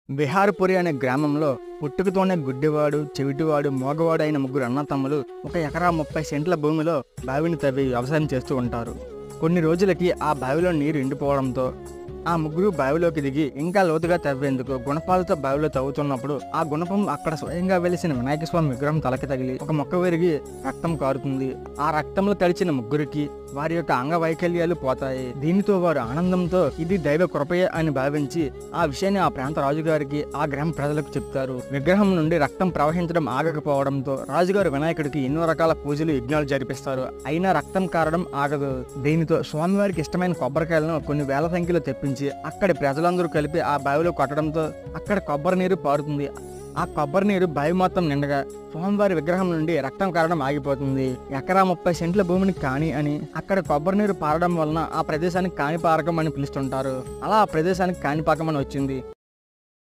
విహారపురి అనే గ్రామంలో పుట్టుకతోనే గుడ్డివాడు, చెవిటివాడు, మోగవాడు అయిన ముగ్గురు అన్నతమ్ములు 1 ఎకరా 30 సెంట్ల భూమిలో బావిని తవ్వి వ్యవసాయం చేస్తూ ఉంటారు. కొన్ని రోజులకి ఆ బావిలో నీరు ఎండిపోవడంతో ఆ ముగ్గురు బావిలోకి దిగి ఇంకా లోతుగా తవ్వేందుకు గుణపాలతో బావిలో తవ్వుతున్నప్పుడు ఆ గుణపం అక్కడ స్వయంగా వెలిసిన వినాయక స్వామి విగ్రహం తలకి తగిలి ఒక మొక్క విరిగి రక్తం కారుతుంది. ఆ రక్తంలో తడిచిన ముగ్గురికి వారి యొక్క అంగవైకల్యాలు పోతాయి. దీనితో వారు ఆనందంతో ఇది దైవ కృపయే అని భావించి ఆ విషయాన్ని ఆ ప్రాంత రాజుగారికి, ఆ గ్రామ ప్రజలకు చెప్తారు. విగ్రహం నుండి రక్తం ప్రవహించడం ఆగకపోవడంతో రాజుగారు వినాయకుడికి ఎన్నో రకాల పూజలు, యజ్ఞాలు జరిపిస్తారు. అయినా రక్తం కారడం ఆగదు. దీనితో స్వామివారికి ఇష్టమైన కొబ్బరికాయలను కొన్ని వేల సంఖ్యలో తెప్పించి అక్కడి ప్రజలందరూ కలిపి ఆ బావిలో కొట్టడంతో అక్కడ కొబ్బరి నీరు పారుతుంది. ఆ కొబ్బరి నీరు బావి మొత్తం నిండగా స్వామివారి విగ్రహం నుండి రక్తం కారడం ఆగిపోతుంది. ఎకరా 30 సెంట్ల భూమిని కాణి అని, అక్కడ కొబ్బరి నీరు పారడం వలన ఆ ప్రదేశానికి కాణిపారకం అని పిలుస్తుంటారు. అలా ఆ ప్రదేశానికి కాణిపాకం అని వచ్చింది.